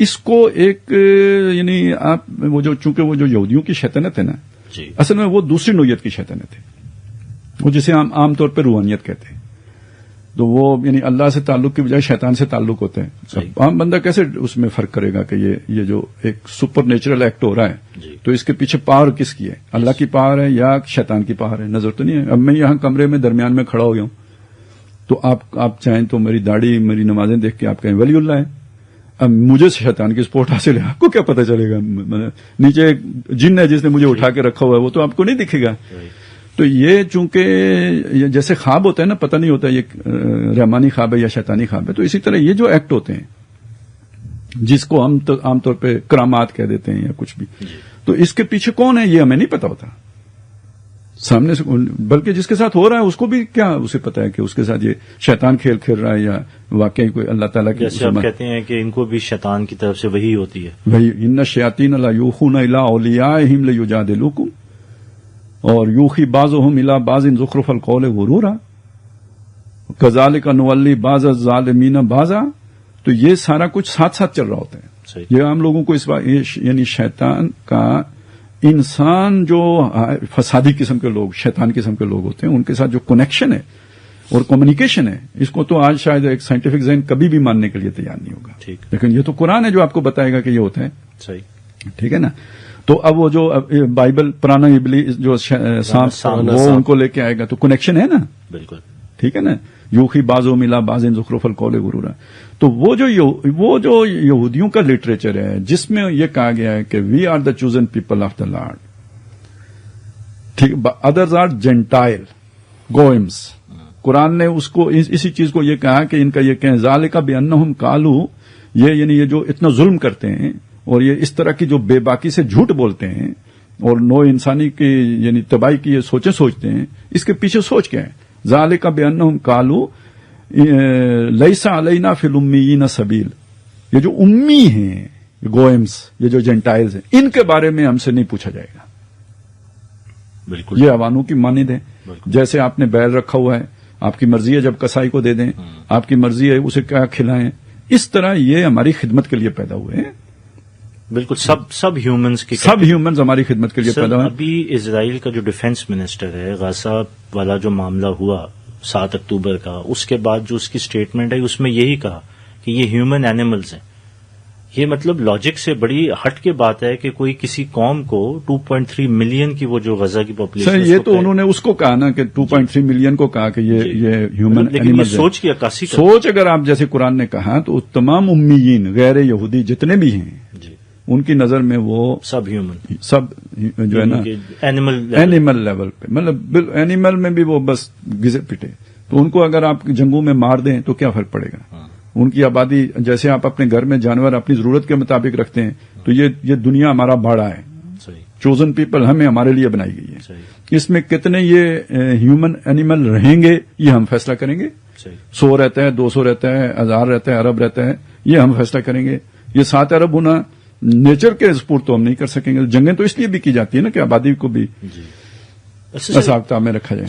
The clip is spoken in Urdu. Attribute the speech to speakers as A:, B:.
A: اس کو ایک یعنی آپ وہ جو چونکہ وہ جو یہودیوں کی شیطنت ہے نا
B: جی
A: اصل میں وہ دوسری نوعیت کی شیطنت ہے، وہ جسے ہم عام طور پہ روحانیت کہتے ہیں، تو وہ یعنی اللہ سے تعلق کی بجائے شیطان سے تعلق ہوتا ہے. عام بندہ کیسے اس میں فرق کرے گا کہ یہ جو ایک سپر نیچرل ایکٹ ہو رہا ہے تو اس کے پیچھے پاور کس کی ہے، اللہ کی پاور ہے یا شیطان کی پاور ہے؟ نظر تو نہیں ہے. اب میں یہاں کمرے میں درمیان میں کھڑا ہو گیا ہوں تو آپ چاہیں تو میری داڑھی میری نمازیں دیکھ کے آپ کہیں ولی اللہ ہے. اب مجھے شیطان کی سپورٹ حاصل ہے، آپ کو کیا پتہ چلے گا؟ نیچے ایک جن ہے جس نے مجھے اٹھا کے رکھا ہوا ہے، وہ تو آپ کو نہیں دکھے گا. تو یہ چونکہ جیسے خواب ہوتا ہے نا، پتہ نہیں ہوتا یہ رحمانی خواب ہے یا شیطانی خواب ہے، تو اسی طرح یہ جو ایکٹ ہوتے ہیں جس کو ہم عام طور پہ کرامات کہہ دیتے ہیں یا کچھ بھی، تو اس کے پیچھے کون ہے یہ ہمیں نہیں پتا ہوتا سامنے سے، بلکہ جس کے ساتھ ہو رہا ہے اس کو بھی کیا اسے پتا ہے کہ اس کے ساتھ یہ شیطان کھیل کھیل رہا ہے یا واقعی کوئی اللہ تعالیٰ کی.
B: جیسے آپ کہتے ہیں کہ ان کو بھی شیطان کی طرف سے وحی ہوتی ہے،
A: وہی ان الشیاطین لا یوحون الی اولیاءہم لیجادلوکم اور یوحی بعضهم الی بعض زخرف القول غرورا کذالک نولی بعض الظالمین بعضا. تو یہ سارا کچھ ساتھ ساتھ چل رہا ہوتا ہے. یہ عام لوگوں کو اس بات یعنی شیطان کا انسان جو فسادی قسم کے لوگ شیطان قسم کے لوگ ہوتے ہیں ان کے ساتھ جو کنیکشن ہے اور کمیونیکیشن ہے، اس کو تو آج شاید ایک سائنٹیفک ذہن کبھی بھی ماننے کے لیے تیار نہیں ہوگا. لیکن یہ تو قرآن ہے جو آپ کو بتائے گا کہ یہ ہوتا ہے.
B: صحیح،
A: ٹھیک ہے نا. تو اب وہ جو بائبل پرانا ابلیس جو سانپ وہ ان کو لے کے آئے گا تو کنیکشن ہے نا.
B: بالکل
A: ٹھیک ہے نا. یوخی بازو ملا باز زخرف القول غرورا. تو وہ جو یہودیوں کا لٹریچر ہے جس میں یہ کہا گیا ہے کہ we are the chosen people of the Lord, ٹھیک، ادرز آر جینٹائل گوئمس. قرآن نے اس کو اسی چیز کو یہ کہا کہ ان کا یہ کہیں ذالک بانہم قالوا، یہ یعنی یہ جو اتنا ظلم کرتے ہیں اور یہ اس طرح کی جو بے باکی سے جھوٹ بولتے ہیں اور نوع انسانی کی یعنی تباہی کی یہ سوچیں سوچتے ہیں، اس کے پیچھے سوچ کیا ہے؟ ذالک بانہم قالوا لیس علینا فی الامیین سبیل. یہ جو امی ہیں گوئمس، یہ جو جینٹائلز ہیں، ان کے بارے میں ہم سے نہیں پوچھا جائے گا.
B: بالکل
A: یہ عوانوں کی مانند ہے. جیسے آپ نے بیل رکھا ہوا ہے، آپ کی مرضی ہے جب کسائی کو دے دیں، آپ کی مرضی ہے اسے کیا کھلائیں. اس طرح یہ ہماری خدمت کے لیے پیدا ہوئے ہیں.
B: بالکل سب ہیومنز کی
A: سب ہیومنز ہماری خدمت کے لیے پیدا ہوئے.
B: ابھی اسرائیل کا جو ڈیفنس منسٹر ہے، غزہ والا جو معاملہ ہوا 7 اکتوبر کا، اس کے بعد جو اس کی اسٹیٹمنٹ ہے اس میں یہی کہا کہ یہ ہیومن اینیملز ہیں. یہ مطلب لاجک سے بڑی ہٹ کے بات ہے کہ کوئی کسی قوم کو 2.3 ملین کی وہ جو غزہ کی پاپولیشن،
A: یہ تو انہوں نے اس کو کہا نا کہ 2.3 ملین کو کہا کہ یہ ہیومن اینیملز ہیں.
B: سوچ کی عکاسی
A: سوچ اگر آپ جیسے قرآن نے کہا تو تمام امیین غیر یہودی جتنے بھی ہیں ان کی نظر میں وہ
B: سب ہیومن،
A: سب جو ہے نا اینیمل لیول پہ، مطلب اینیمل میں بھی وہ بس گزے پٹے. تو ان کو اگر آپ جنگوں میں مار دیں تو کیا فرق پڑے گا؟ ان کی آبادی جیسے آپ اپنے گھر میں جانور اپنی ضرورت کے مطابق رکھتے ہیں، تو یہ دنیا ہمارا باڑا ہے. چوزن پیپل ہمیں ہمارے لیے بنائی گئی ہے. اس میں کتنے یہ ہیومن اینیمل رہیں گے یہ ہم فیصلہ کریں گے. 100 رہتا ہے، 200 رہتا ہے، 1000 رہتا ہے، ارب رہتا ہے، یہ ہم فیصلہ کریں گے. یہ 7 ارب ہونا نیچر کے سپورٹ تو ہم نہیں کر سکیں گے. جنگیں تو اس لیے بھی کی جاتی ہے نا کہ آبادی کو بھی حساب کتاب میں رکھا جائے.